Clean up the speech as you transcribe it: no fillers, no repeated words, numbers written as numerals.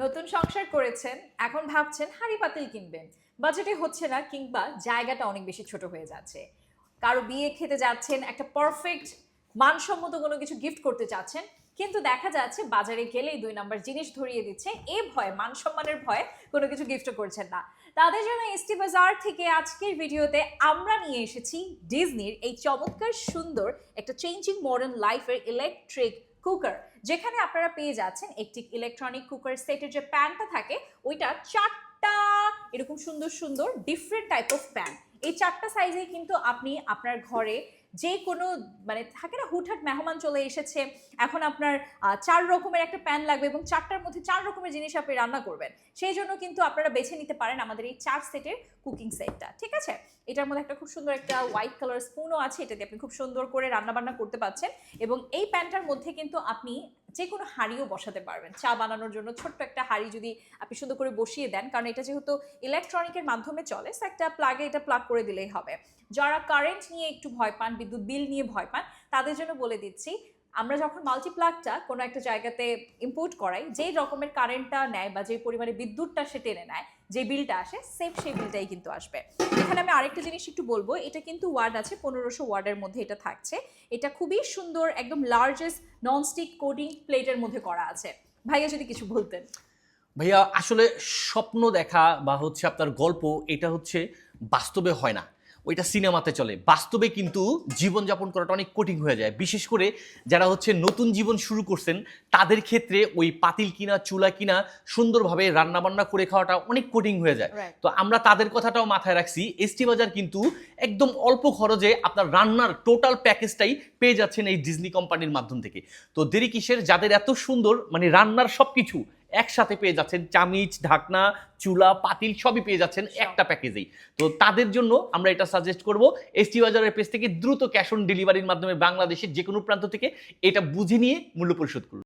নতুন সংসার করেছেন, এখন ভাবছেন হাঁড়ি পাতিল কিনবেন, বাজেটে হচ্ছে না কিংবা জায়গাটা অনেক বেশি ছোট হয়ে যাচ্ছে। কারো বিয়ে খেতে যাচ্ছেন, একটা পারফেক্ট মানসম্মত কোনো কিছু গিফট করতে চাচ্ছেন, কিন্তু দেখা যাচ্ছে বাজারে গেলেই 2 নম্বর জিনিস ধরিয়ে দিচ্ছে, এ ভয়ে, মান সম্মানের ভয়ে কোনো কিছু গিফট করছেন না। তাদের জন্য এসটি বাজার থেকে আজকের ভিডিওতে আমরা নিয়ে এসেছি ডিজনির এই চমৎকার সুন্দর একটা চেঞ্জিং মডার্ন লাইফের ইলেকট্রিক কুকার, যেখানে আপনারা পেয়ে যাচ্ছেন একটি ইলেকট্রনিক কুকার সেটের যে প্যানটা থাকে ওইটা 4টা এরকম সুন্দর সুন্দর ডিফারেন্ট টাইপ অফ প্যান। এই 4টা সাইজেই কিন্তু আপনি আপনার ঘরে যে কোনো মানে থাকে না হুটহাট মেহমান চলে এসেছে, এখন আপনার 4 রকমের একটা প্যান লাগবে এবং 4টার মধ্যে 4 রকমের জিনিস আপনি রান্না করবেন, সেই জন্য কিন্তু আপনারা বেছে নিতে পারেন আমাদের এই 4 সেটের কুকিং সেটটা। ঠিক আছে, এটার মধ্যে একটা খুব সুন্দর একটা হোয়াইট কালার স্পুনও আছে, এটা দিয়ে আপনি খুব সুন্দর করে রান্না বান্না করতে পারছেন। এবং এই প্যানটার মধ্যে কিন্তু আপনি যে কোনো হাঁড়িও বসাতে পারবেন। চা বানানোর জন্য ছোট্ট একটা হাঁড়ি যদি আপনি সুন্দর করে বসিয়ে দেন, কারণ এটা যেহেতু ইলেকট্রনিকের মাধ্যমে চলে, একটা প্লাগে এটা প্লাগ করে দিলেই হবে। যারা কারেন্ট নিয়ে একটু ভয় পান, বিদ্যুৎ বিল নিয়ে ভয় পান, তাদের জন্য বলে দিচ্ছি, আমরা যখন মাল্টিপ্লাগটা কোনো একটা জায়গাতে ইম্পোর্ট করাই, যেই রকমের কারেন্টটা নেয় বা যে পরিমাণে বিদ্যুৎটা সে টেনে নেয়, যে বিলটা আসে সেম সেই বিলটাই কিন্তু আসবে। এখানে আমি আরেকটা জিনিস একটু বলবো, এটা কিন্তু ওয়ার্ড আছে 1500 ওয়ার্ডের মধ্যে এটা থাকছে। এটা খুবই সুন্দর, একদম লার্জেস্ট ননস্টিক কোটিং প্লেটের মধ্যে করা আছে। ভাইয়া যদি কিছু বলতেন। ভাইয়া আসলে স্বপ্ন দেখা বা হচ্ছে আপনার গল্প, এটা হচ্ছে বাস্তবে হয় না, ওইটা সিনেমাতে চলে। বাস্তবে কিন্তু জীবনযাপন করাটা অনেক কঠিন হয়ে যায়, বিশেষ করে যারা হচ্ছে নতুন জীবন শুরু করছেন তাদের ক্ষেত্রে ওই পাতিল কিনা চুলা কিনা সুন্দরভাবে রান্নাবান্না করে খাওয়াটা অনেক কঠিন হয়ে যায়। তো আমরা তাদের কথাটাও মাথায় রাখছি। এসটি বাজার কিন্তু একদম অল্প খরচে আপনার রান্নার টোটাল প্যাকেজটাই পেয়ে যাচ্ছেন এই ডিজনি কোম্পানির মাধ্যম থেকে। তো দেরি কিসের, যাদের এত সুন্দর মানে রান্নার সবকিছু একসাথে পেয়ে যাচ্ছেন, চামিচ, ঢাকনা, চুলা, পাতিল সবই পেয়ে যাচ্ছেন একটা প্যাকেজেই। তো তাদের জন্য আমরা এটা সাজেস্ট করব, এসটি বাজারের পেজ থেকে দ্রুত ক্যাশ অন ডেলিভারির মাধ্যমে বাংলাদেশের যে কোনো প্রান্ত থেকে এটা বুঝে নিয়ে মূল্য পরিশোধ করুন।